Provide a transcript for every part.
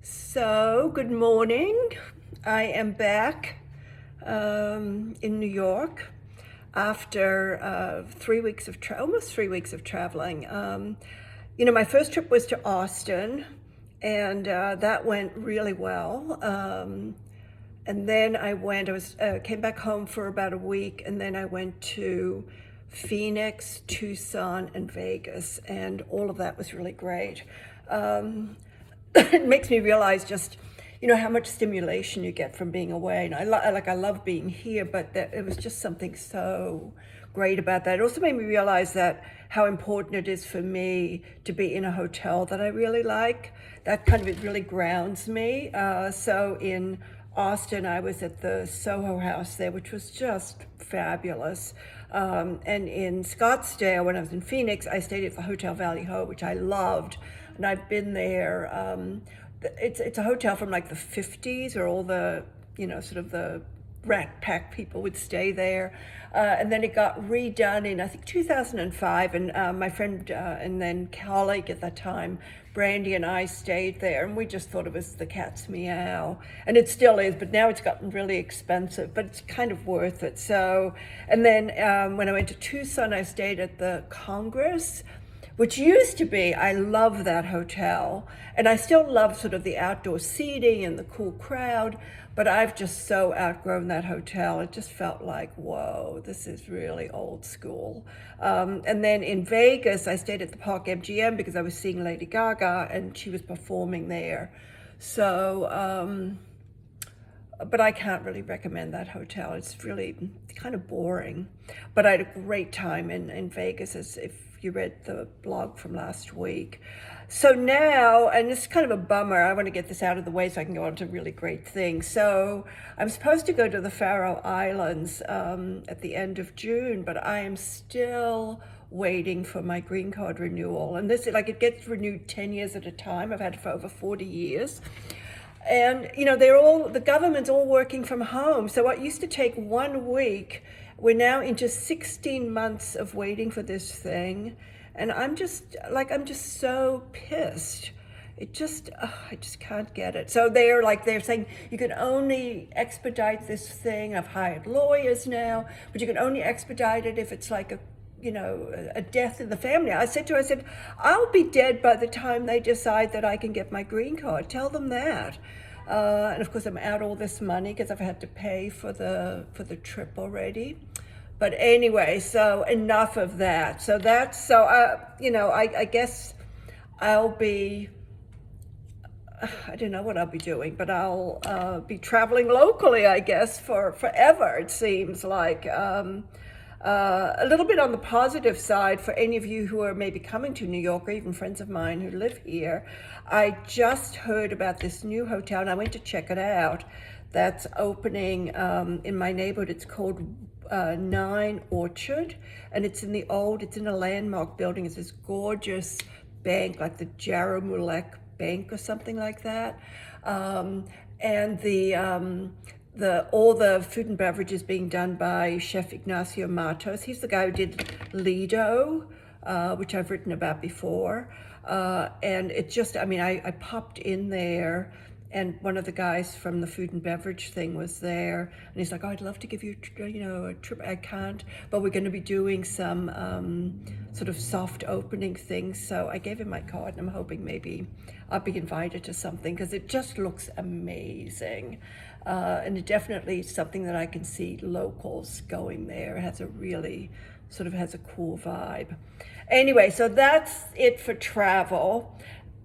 So, good morning. I am back in New York after almost 3 weeks of traveling. My first trip was to Austin, and that went really well. And then came back home for about a week, and then I went to Phoenix, Tucson, and Vegas, and all of that was really great. It makes me realize just, how much stimulation you get from being away. And I love being here, but it was just something so great about that. It also made me realize that how important it is for me to be in a hotel that I really like. That kind of, it really grounds me. So in Austin, I was at the Soho House there, which was just fabulous. And in Scottsdale, when I was in Phoenix, I stayed at the Hotel Valley Ho, which I loved. And I've been there. It's a hotel from like the 50s, where all the, sort of the Rat Pack people would stay there. And then it got redone in, I think, 2005. And my friend and then colleague at that time, Brandy, and I stayed there. And we just thought it was the cat's meow. And it still is, but now it's gotten really expensive. But it's kind of worth it. So, and then when I went to Tucson, I stayed at the Congress, which used to be, I love that hotel. And I still love sort of the outdoor seating and the cool crowd, but I've just so outgrown that hotel. It just felt like, whoa, this is really old school. And then in Vegas, I stayed at the Park MGM because I was seeing Lady Gaga and she was performing there. So, but I can't really recommend that hotel. It's really kind of boring. But I had a great time in Vegas, as if you read the blog from last week. So now, and it's kind of a bummer, I want to get this out of the way so I can go on to really great things. So I'm supposed to go to the Faroe Islands at the end of June, but I am still waiting for my green card renewal. And this, like, it gets renewed 10 years at a time. I've had it for over 40 years. And, the government's all working from home. So what used to take 1 week, we're now into 16 months of waiting for this thing. And I'm just so pissed. I just can't get it. So they're saying you can only expedite this thing. I've hired lawyers now, but you can only expedite it if it's like a death in the family. I said, I'll be dead by the time they decide that I can get my green card. Tell them that. And of course, I'm out all this money because I've had to pay for the trip already. But anyway, so enough of that. So I guess I'll be, I don't know what I'll be doing, but I'll be traveling locally, I guess, for forever, it seems like. A little bit on the positive side, for any of you who are maybe coming to New York, or even friends of mine who live here, I just heard about this new hotel, and I went to check it out, that's opening in my neighborhood. It's called 9 Orchard, and it's in a landmark building. It's this gorgeous bank, like the Jaramulek Bank or something like that. And all the food and beverages being done by Chef Ignacio Matos. He's the guy who did Lido, which I've written about before. And it just, I popped in there, and one of the guys from the food and beverage thing was there, and he's like, "Oh, I'd love to give you, a trip. I can't, but we're going to be doing some sort of soft opening things." So I gave him my card, and I'm hoping maybe I'll be invited to something, because it just looks amazing. And it definitely is something that I can see locals going there. It has a cool vibe. Anyway, so that's it for travel.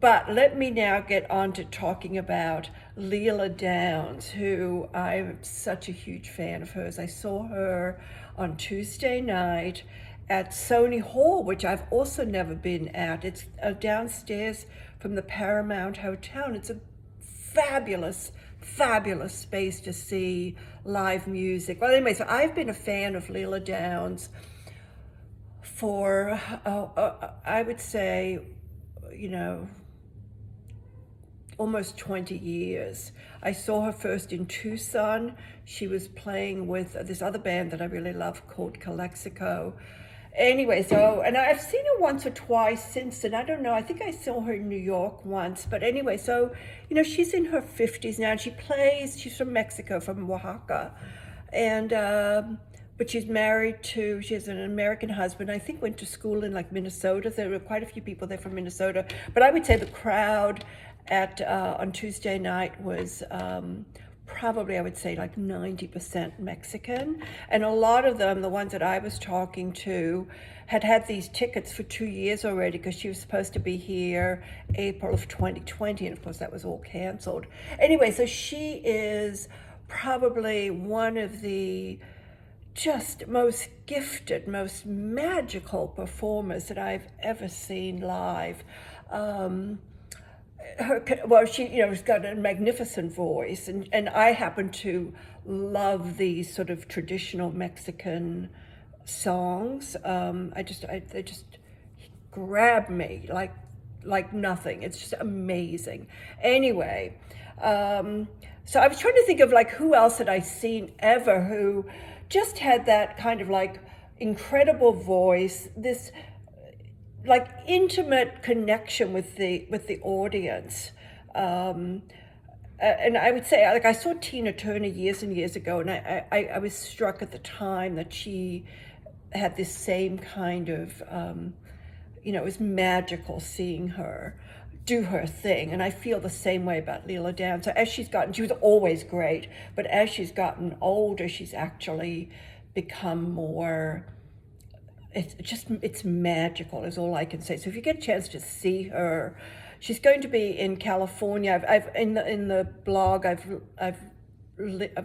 But let me now get on to talking about Lila Downs, who I'm such a huge fan of hers. I saw her on Tuesday night at Sony Hall, which I've also never been at. It's downstairs from the Paramount Hotel, and it's a fabulous space to see live music. Well, anyway, so I've been a fan of Lila Downs for, I would say, almost 20 years. I saw her first in Tucson. She was playing with this other band that I really love called Calexico. Anyway, so, and I've seen her once or twice since, and I don't know, I think I saw her in New York once, but anyway, so, she's in her 50s now, and she's from Mexico, from Oaxaca, and, but she's married to, she has an American husband, I think went to school in like Minnesota. There were quite a few people there from Minnesota, but I would say the crowd on Tuesday night was, probably I would say like 90% Mexican, and a lot of them, the ones that I was talking to, had these tickets for 2 years already, because she was supposed to be here April of 2020, and of course that was all canceled. Anyway, so she is probably one of the just most gifted, most magical performers that I've ever seen live. She's got a magnificent voice, and I happen to love these sort of traditional Mexican songs. They just grab me like nothing. It's just amazing. Anyway, so I was trying to think of like who else had I seen ever who just had that kind of like incredible voice, this like intimate connection with the audience. And I would say, like, I saw Tina Turner years and years ago, and I was struck at the time that she had this same kind of, it was magical seeing her do her thing. And I feel the same way about Lila Downs. So she was always great, but as she's gotten older, she's actually become more, it's magical is all I can say. So if you get a chance to see her, she's going to be in California. I've in the blog I've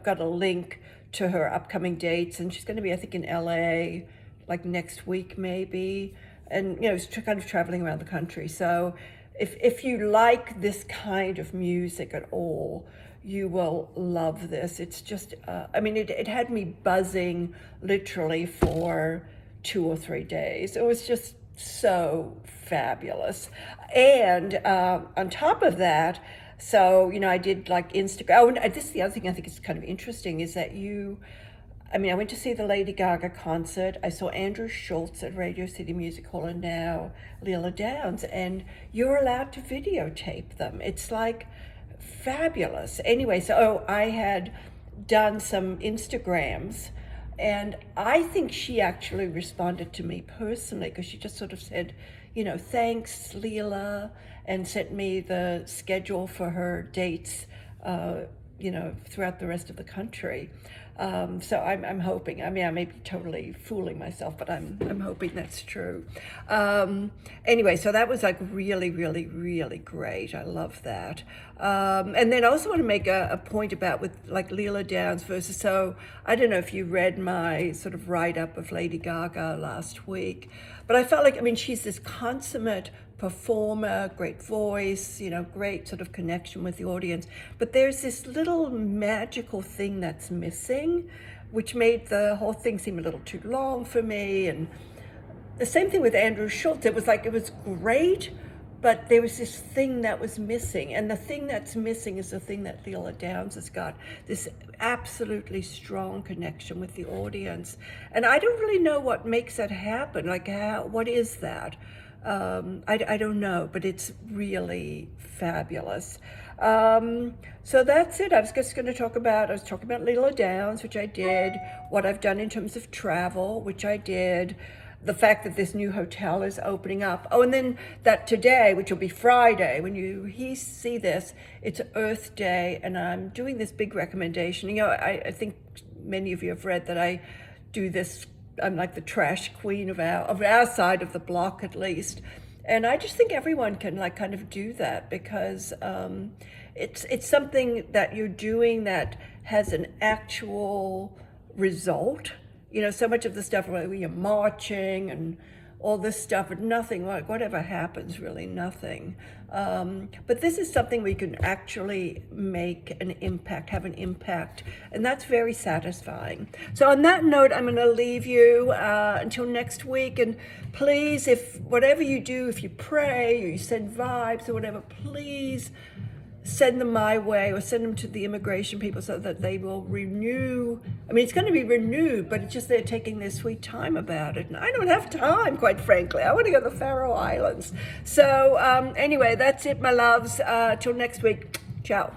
got a link to her upcoming dates, and she's going to be, I think, in LA like next week maybe, and she's kind of traveling around the country. So if you like this kind of music at all, you will love this. It's just it had me buzzing literally for 2 or 3 days. It was just so fabulous. And on top of that, so, I did like Instagram. Oh, and this is the other thing I think is kind of interesting is that I went to see the Lady Gaga concert. I saw Andrew Schultz at Radio City Music Hall, and now Lila Downs, and you're allowed to videotape them. It's like fabulous. Anyway, so I had done some Instagrams, and I think she actually responded to me personally, because she just sort of said, thanks, Lila, and sent me the schedule for her dates, throughout the rest of the country. So I'm hoping, I may be totally fooling myself, but I'm hoping that's true. Anyway, so that was like really, really, really great. I love that. And then I also want to make a point about with like Lila Downs versus, so I don't know if you read my sort of write-up of Lady Gaga last week, but I felt like, she's this consummate performer, great voice, great sort of connection with the audience. But there's this little magical thing that's missing, which made the whole thing seem a little too long for me. And the same thing with Andrew Schultz. It was great, but there was this thing that was missing. And the thing that's missing is the thing that Lila Downs has got, this absolutely strong connection with the audience. And I don't really know what makes that happen. Like, what is that? I don't know, but it's really fabulous. So that's it. I was talking about Lila Downs, which I did, what I've done in terms of travel, which I did, the fact that this new hotel is opening up. Oh, and then that today, which will be Friday, when you see this, it's Earth Day, and I'm doing this big recommendation. I think many of you have read that I do this. I'm like the trash queen of our side of the block, at least. And I just think everyone can like kind of do that, because it's something that you're doing that has an actual result. So much of the stuff where you're marching and all this stuff, but nothing, like whatever happens, really nothing. But this is something we can actually make an impact, have an impact, and that's very satisfying. So on that note, I'm going to leave you until next week. And please, if whatever you do, if you pray or you send vibes or whatever, please send them my way or send them to the immigration people so that they will renew. I mean, it's going to be renewed, but it's just they're taking their sweet time about it. And I don't have time, quite frankly. I want to go to the Faroe Islands. So anyway, that's it, my loves. Till next week. Ciao.